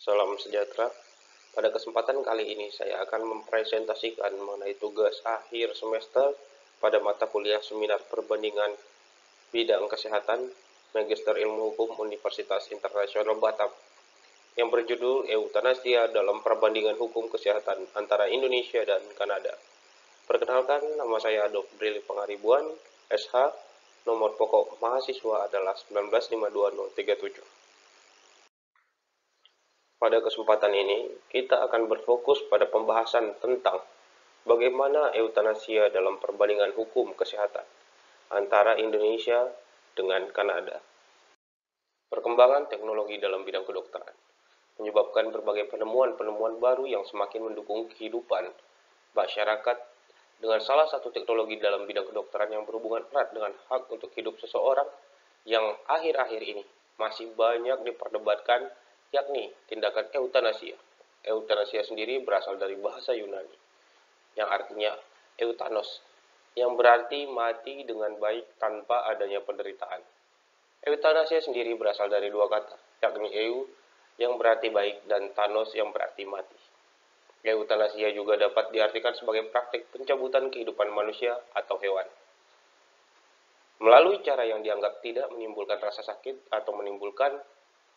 Salam sejahtera. Pada kesempatan kali ini saya akan mempresentasikan mengenai tugas akhir semester pada mata kuliah seminar perbandingan bidang kesehatan Magister Ilmu Hukum Universitas Internasional Batam yang berjudul Eutanasia dalam Perbandingan Hukum Kesehatan antara Indonesia dan Kanada. Perkenalkan, nama saya Dr. Brili Pangaribuan, SH, nomor pokok mahasiswa adalah 1952037. Pada kesempatan ini, kita akan berfokus pada pembahasan tentang bagaimana eutanasia dalam perbandingan hukum kesehatan antara Indonesia dengan Kanada. Perkembangan teknologi dalam bidang kedokteran menyebabkan berbagai penemuan-penemuan baru yang semakin mendukung kehidupan masyarakat dengan salah satu teknologi dalam bidang kedokteran yang berhubungan erat dengan hak untuk hidup seseorang yang akhir-akhir ini masih banyak diperdebatkan, yakni tindakan eutanasia. Eutanasia sendiri berasal dari bahasa Yunani yang artinya eutanos, yang berarti mati dengan baik tanpa adanya penderitaan. Eutanasia sendiri berasal dari dua kata, yakni eu yang berarti baik dan thanos yang berarti mati. Eutanasia juga dapat diartikan sebagai praktik pencabutan kehidupan manusia atau hewan melalui cara yang dianggap tidak menimbulkan rasa sakit atau menimbulkan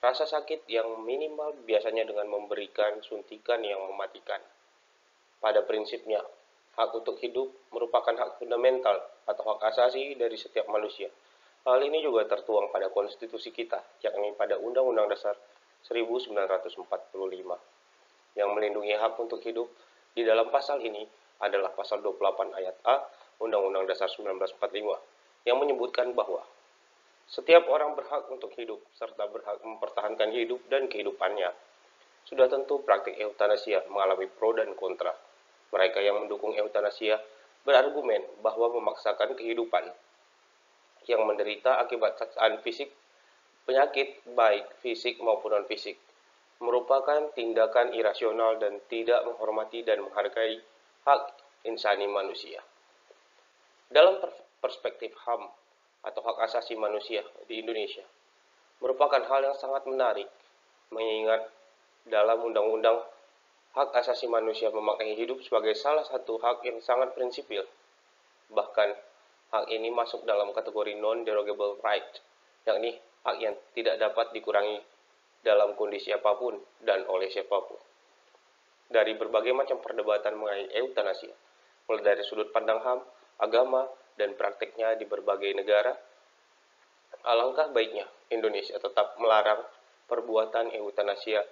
rasa sakit yang minimal, biasanya dengan memberikan suntikan yang mematikan. Pada prinsipnya, hak untuk hidup merupakan hak fundamental atau hak asasi dari setiap manusia. Hal ini juga tertuang pada konstitusi kita, yakni pada Undang-Undang Dasar 1945, yang melindungi hak untuk hidup. Di dalam pasal ini adalah pasal 28 ayat A Undang-Undang Dasar 1945, yang menyebutkan bahwa setiap orang berhak untuk hidup serta berhak mempertahankan hidup dan kehidupannya. Sudah tentu praktik eutanasia mengalami pro dan kontra. Mereka yang mendukung eutanasia berargumen bahwa memaksakan kehidupan yang menderita akibat cacat fisik, penyakit baik fisik maupun non-fisik, merupakan tindakan irasional dan tidak menghormati dan menghargai hak insani manusia. Dalam perspektif HAM atau hak asasi manusia di Indonesia, merupakan hal yang sangat menarik, mengingat dalam Undang-Undang Hak Asasi Manusia memakai hidup sebagai salah satu hak yang sangat prinsipil. Bahkan, hak ini masuk dalam kategori non-derogable right, yakni hak yang tidak dapat dikurangi dalam kondisi apapun dan oleh siapapun. Dari berbagai macam perdebatan mengenai eutanasia, mulai dari sudut pandang HAM, agama, dan praktiknya di berbagai negara, alangkah baiknya Indonesia tetap melarang perbuatan eutanasia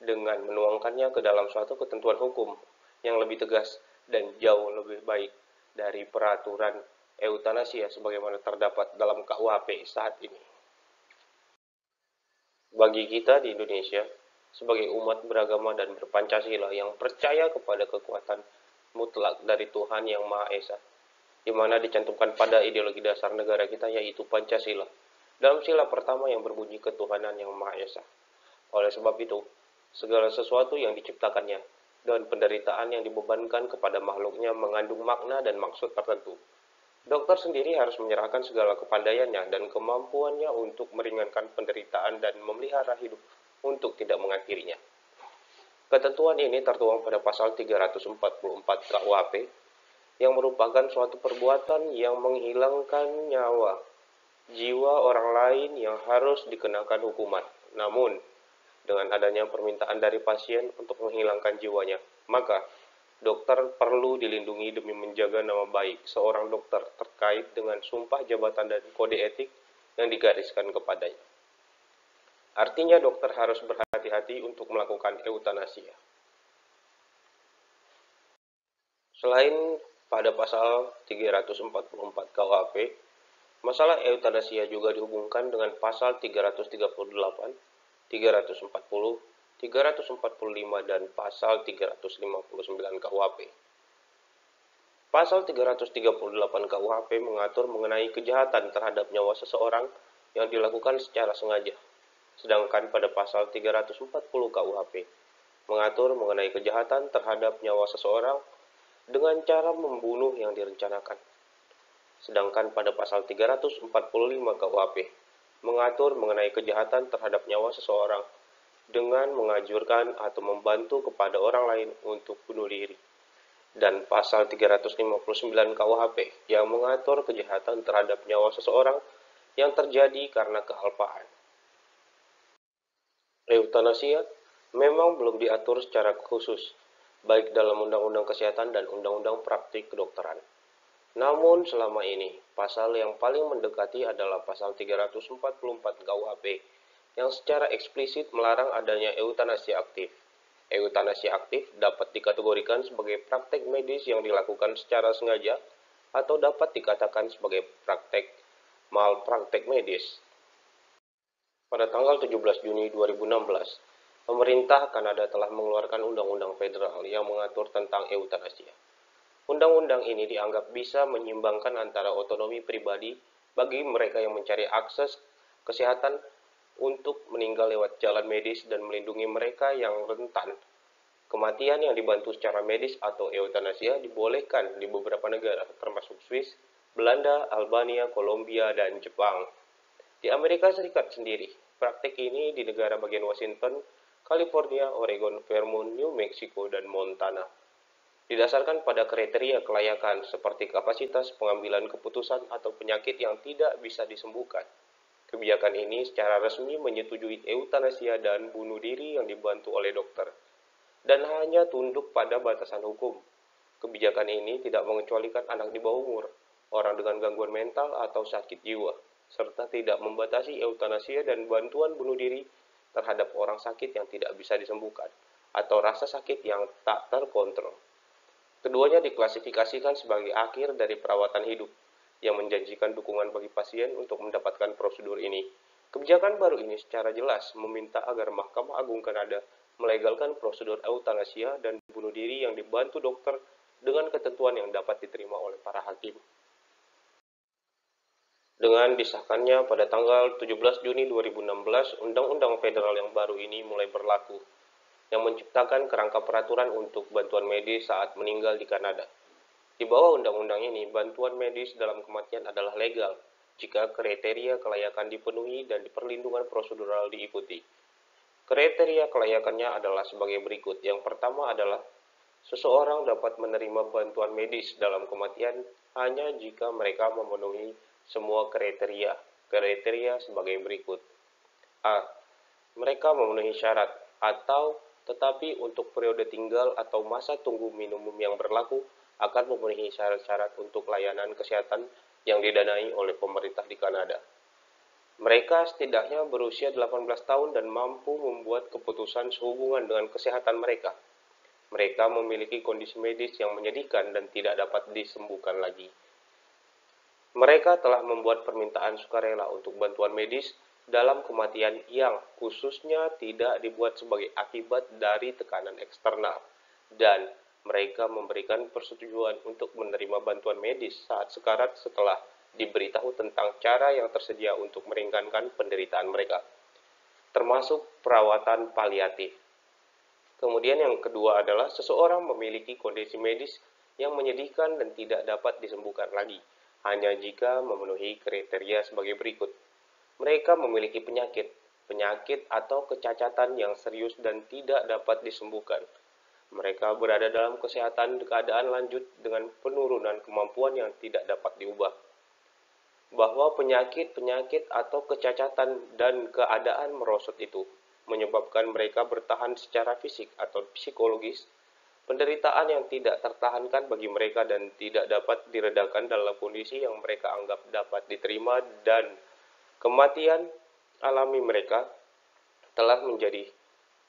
dengan menuangkannya ke dalam suatu ketentuan hukum yang lebih tegas dan jauh lebih baik dari peraturan eutanasia sebagaimana terdapat dalam KUHP saat ini. Bagi kita di Indonesia, sebagai umat beragama dan berpancasila yang percaya kepada kekuatan mutlak dari Tuhan Yang Maha Esa, di mana dicantumkan pada ideologi dasar negara kita, yaitu Pancasila, dalam sila pertama yang berbunyi ketuhanan Yang Maha Esa. Oleh sebab itu, segala sesuatu yang diciptakannya dan penderitaan yang dibebankan kepada makhluknya mengandung makna dan maksud tertentu. Dokter sendiri harus menyerahkan segala kepandaiannya dan kemampuannya untuk meringankan penderitaan dan memelihara hidup untuk tidak mengakhirinya. Ketentuan ini tertuang pada pasal 344 KUHP, yang merupakan suatu perbuatan yang menghilangkan nyawa, jiwa orang lain yang harus dikenakan hukuman. Namun, dengan adanya permintaan dari pasien untuk menghilangkan jiwanya, maka dokter perlu dilindungi demi menjaga nama baik seorang dokter terkait dengan sumpah jabatan dan kode etik yang digariskan kepadanya. Artinya dokter harus berhati-hati untuk melakukan eutanasia. Selain pada pasal 344 KUHP, masalah eutanasia juga dihubungkan dengan pasal 338, 340, 345, dan pasal 359 KUHP. Pasal 338 KUHP mengatur mengenai kejahatan terhadap nyawa seseorang yang dilakukan secara sengaja, sedangkan pada pasal 340 KUHP mengatur mengenai kejahatan terhadap nyawa seseorang dengan cara membunuh yang direncanakan. Sedangkan pada pasal 345 KUHP mengatur mengenai kejahatan terhadap nyawa seseorang dengan mengajurkan atau membantu kepada orang lain untuk bunuh diri. Dan pasal 359 KUHP yang mengatur kejahatan terhadap nyawa seseorang yang terjadi karena kealpaan. Eutanasia memang belum diatur secara khusus, baik dalam Undang-Undang Kesehatan dan Undang-Undang Praktik Kedokteran. Namun selama ini, pasal yang paling mendekati adalah pasal 344 KUHP yang secara eksplisit melarang adanya euthanasia aktif. Euthanasia aktif dapat dikategorikan sebagai praktek medis yang dilakukan secara sengaja atau dapat dikatakan sebagai praktek malpraktek medis. Pada tanggal 17 Juni 2016, pemerintah Kanada telah mengeluarkan undang-undang federal yang mengatur tentang eutanasia. Undang-undang ini dianggap bisa menyeimbangkan antara otonomi pribadi bagi mereka yang mencari akses kesehatan untuk meninggal lewat jalan medis dan melindungi mereka yang rentan. Kematian yang dibantu secara medis atau eutanasia dibolehkan di beberapa negara termasuk Swiss, Belanda, Albania, Kolombia, dan Jepang. Di Amerika Serikat sendiri, praktik ini di negara bagian Washington, California, Oregon, Vermont, New Mexico, dan Montana. Didasarkan pada kriteria kelayakan seperti kapasitas pengambilan keputusan atau penyakit yang tidak bisa disembuhkan. Kebijakan ini secara resmi menyetujui eutanasia dan bunuh diri yang dibantu oleh dokter, dan hanya tunduk pada batasan hukum. Kebijakan ini tidak mengecualikan anak di bawah umur, orang dengan gangguan mental atau sakit jiwa, serta tidak membatasi eutanasia dan bantuan bunuh diri terhadap orang sakit yang tidak bisa disembuhkan, atau rasa sakit yang tak terkontrol. Keduanya diklasifikasikan sebagai akhir dari perawatan hidup, yang menjanjikan dukungan bagi pasien untuk mendapatkan prosedur ini. Kebijakan baru ini secara jelas meminta agar Mahkamah Agung Kanada melegalkan prosedur eutanasia dan bunuh diri yang dibantu dokter dengan ketentuan yang dapat diterima oleh para hakim. Dengan disahkannya pada tanggal 17 Juni 2016, Undang-Undang Federal yang baru ini mulai berlaku, yang menciptakan kerangka peraturan untuk bantuan medis saat meninggal di Kanada. Di bawah undang-undang ini, bantuan medis dalam kematian adalah legal jika kriteria kelayakan dipenuhi dan perlindungan prosedural diikuti. Kriteria kelayakannya adalah sebagai berikut. Yang pertama adalah seseorang dapat menerima bantuan medis dalam kematian hanya jika mereka memenuhi semua kriteria. Kriteria sebagai berikut. A. Mereka memenuhi syarat atau tetapi untuk periode tinggal atau masa tunggu minimum yang berlaku akan memenuhi syarat-syarat untuk layanan kesehatan yang didanai oleh pemerintah di Kanada. Mereka setidaknya berusia 18 tahun dan mampu membuat keputusan sehubungan dengan kesehatan mereka. Mereka memiliki kondisi medis yang menyedihkan dan tidak dapat disembuhkan lagi. Mereka telah membuat permintaan sukarela untuk bantuan medis dalam kematian yang khususnya tidak dibuat sebagai akibat dari tekanan eksternal, dan mereka memberikan persetujuan untuk menerima bantuan medis saat sekarat setelah diberitahu tentang cara yang tersedia untuk meringankan penderitaan mereka, termasuk perawatan paliatif. Kemudian yang kedua adalah seseorang memiliki kondisi medis yang menyedihkan dan tidak dapat disembuhkan lagi, hanya jika memenuhi kriteria sebagai berikut. Mereka memiliki penyakit atau kecacatan yang serius dan tidak dapat disembuhkan. Mereka berada dalam keadaan lanjut dengan penurunan kemampuan yang tidak dapat diubah. Bahwa penyakit atau kecacatan dan keadaan merosot itu menyebabkan mereka bertahan secara fisik atau psikologis, penderitaan yang tidak tertahankan bagi mereka dan tidak dapat diredakan dalam kondisi yang mereka anggap dapat diterima, dan kematian alami mereka telah menjadi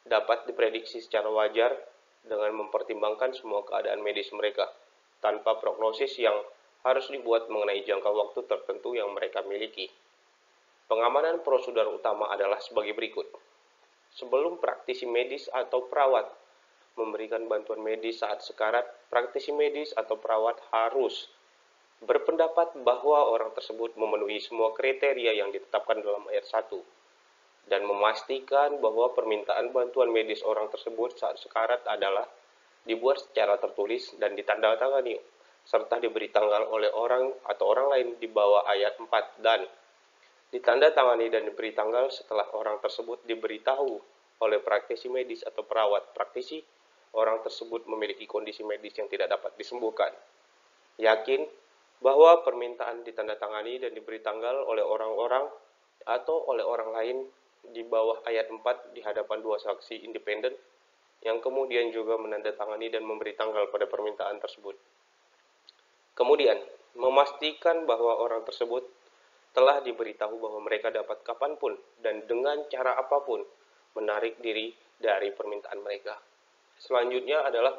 dapat diprediksi secara wajar dengan mempertimbangkan semua keadaan medis mereka, tanpa prognosis yang harus dibuat mengenai jangka waktu tertentu yang mereka miliki. Pengamanan prosedur utama adalah sebagai berikut. Sebelum praktisi medis atau perawat memberikan bantuan medis saat sekarat, praktisi medis atau perawat harus berpendapat bahwa orang tersebut memenuhi semua kriteria yang ditetapkan dalam ayat 1, dan memastikan bahwa permintaan bantuan medis orang tersebut saat sekarat adalah dibuat secara tertulis dan ditandatangani serta diberi tanggal oleh orang atau orang lain di bawah ayat 4, dan ditandatangani dan diberi tanggal setelah orang tersebut diberitahu oleh praktisi medis atau perawat praktisi, orang tersebut memiliki kondisi medis yang tidak dapat disembuhkan. Yakin bahwa permintaan ditandatangani dan diberi tanggal oleh orang-orang atau oleh orang lain di bawah ayat 4 di hadapan dua saksi independen yang kemudian juga menandatangani dan memberi tanggal pada permintaan tersebut. Kemudian, memastikan bahwa orang tersebut telah diberitahu bahwa mereka dapat kapanpun dan dengan cara apapun menarik diri dari permintaan mereka. Selanjutnya adalah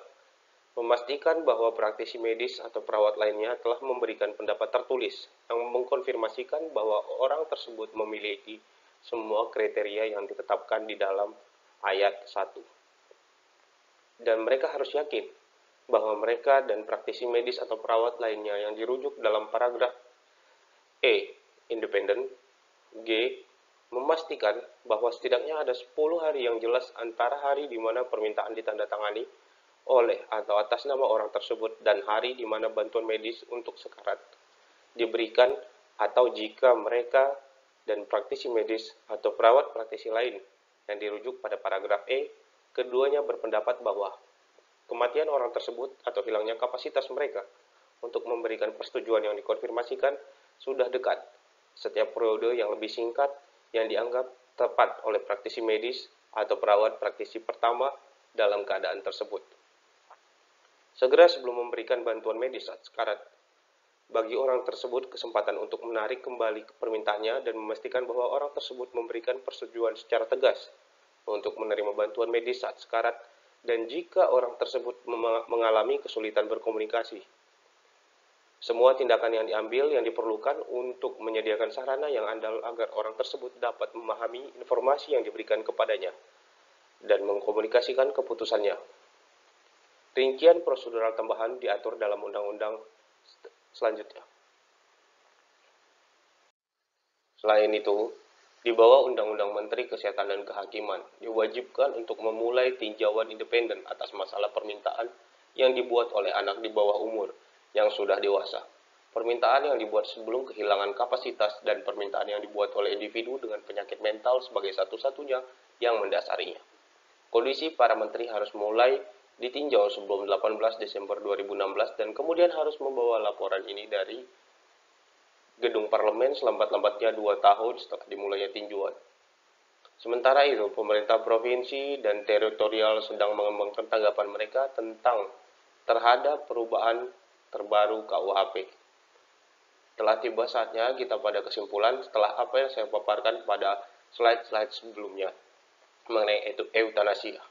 memastikan bahwa praktisi medis atau perawat lainnya telah memberikan pendapat tertulis yang mengkonfirmasikan bahwa orang tersebut memiliki semua kriteria yang ditetapkan di dalam ayat 1. Dan mereka harus yakin bahwa mereka dan praktisi medis atau perawat lainnya yang dirujuk dalam paragraf E. Independen. G. Memastikan bahwa setidaknya ada 10 hari yang jelas antara hari di mana permintaan ditandatangani oleh atau atas nama orang tersebut dan hari di mana bantuan medis untuk sekarat diberikan, atau jika mereka dan praktisi medis atau perawat praktisi lain yang dirujuk pada paragraf E, keduanya berpendapat bahwa kematian orang tersebut atau hilangnya kapasitas mereka untuk memberikan persetujuan yang dikonfirmasikan sudah dekat. Setiap periode yang lebih singkat yang dianggap tepat oleh praktisi medis atau perawat praktisi pertama dalam keadaan tersebut. Segera sebelum memberikan bantuan medis saat sekarat, bagi orang tersebut kesempatan untuk menarik kembali permintaannya dan memastikan bahwa orang tersebut memberikan persetujuan secara tegas untuk menerima bantuan medis saat sekarat, dan jika orang tersebut mengalami kesulitan berkomunikasi. Semua tindakan yang diambil yang diperlukan untuk menyediakan sarana yang andal agar orang tersebut dapat memahami informasi yang diberikan kepadanya dan mengkomunikasikan keputusannya. Rincian prosedural tambahan diatur dalam undang-undang selanjutnya. Selain itu, di bawah Undang-Undang Menteri Kesehatan dan Kehakiman, diwajibkan untuk memulai tinjauan independen atas masalah permintaan yang dibuat oleh anak di bawah umur yang sudah dewasa, permintaan yang dibuat sebelum kehilangan kapasitas, dan permintaan yang dibuat oleh individu dengan penyakit mental sebagai satu-satunya yang mendasarinya. Kondisi para menteri harus mulai ditinjau sebelum 18 Desember 2016 dan kemudian harus membawa laporan ini dari gedung parlemen selambat-lambatnya 2 tahun setelah dimulainya tinjauan. Sementara itu, pemerintah provinsi dan teritorial sedang mengembangkan tanggapan mereka terhadap perubahan terbaru KUHP. Telah tiba saatnya kita pada kesimpulan setelah apa yang saya paparkan pada slide-slide sebelumnya mengenai eutanasia.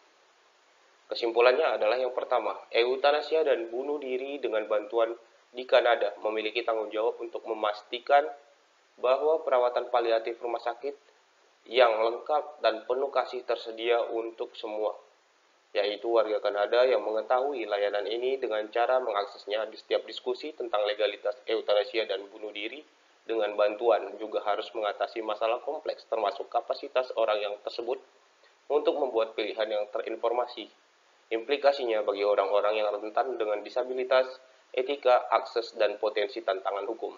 Kesimpulannya adalah yang pertama, eutanasia dan bunuh diri dengan bantuan di Kanada memiliki tanggung jawab untuk memastikan bahwa perawatan paliatif rumah sakit yang lengkap dan penuh kasih tersedia untuk semua, yaitu warga Kanada yang mengetahui layanan ini dengan cara mengaksesnya di setiap diskusi tentang legalitas eutanasia dan bunuh diri dengan bantuan juga harus mengatasi masalah kompleks termasuk kapasitas orang yang tersebut untuk membuat pilihan yang terinformasi. Implikasinya bagi orang-orang yang rentan dengan disabilitas, etika, akses, dan potensi tantangan hukum.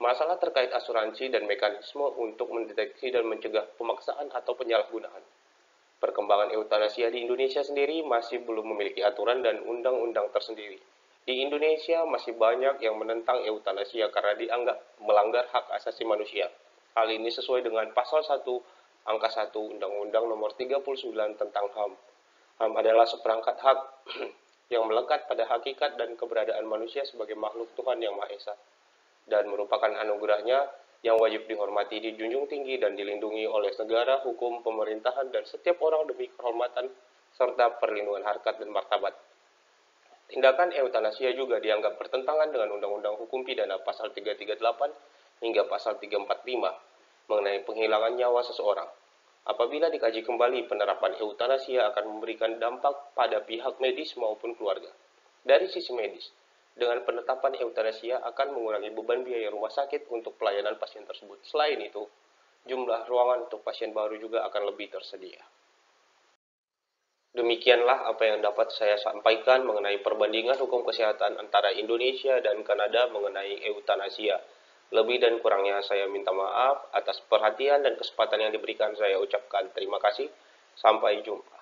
Masalah terkait asuransi dan mekanisme untuk mendeteksi dan mencegah pemaksaan atau penyalahgunaan. Perkembangan eutanasia di Indonesia sendiri masih belum memiliki aturan dan undang-undang tersendiri. Di Indonesia masih banyak yang menentang eutanasia karena dianggap melanggar hak asasi manusia. Hal ini sesuai dengan pasal 1 angka 1 Undang-Undang Nomor 39 tentang HAM. HAM adalah seperangkat hak yang melekat pada hakikat dan keberadaan manusia sebagai makhluk Tuhan Yang Maha Esa, dan merupakan anugerahnya yang wajib dihormati, dijunjung tinggi, dan dilindungi oleh negara, hukum, pemerintahan, dan setiap orang demi kehormatan serta perlindungan harkat dan martabat. Tindakan eutanasia juga dianggap bertentangan dengan Undang-Undang Hukum Pidana pasal 338 hingga pasal 345 mengenai penghilangan nyawa seseorang. Apabila dikaji kembali, penerapan eutanasia akan memberikan dampak pada pihak medis maupun keluarga. Dari sisi medis, dengan penetapan eutanasia akan mengurangi beban biaya rumah sakit untuk pelayanan pasien tersebut. Selain itu, jumlah ruangan untuk pasien baru juga akan lebih tersedia. Demikianlah apa yang dapat saya sampaikan mengenai perbandingan hukum kesehatan antara Indonesia dan Kanada mengenai eutanasia. Lebih dan kurangnya saya minta maaf atas perhatian dan kesempatan yang diberikan. Saya ucapkan terima kasih. Sampai jumpa.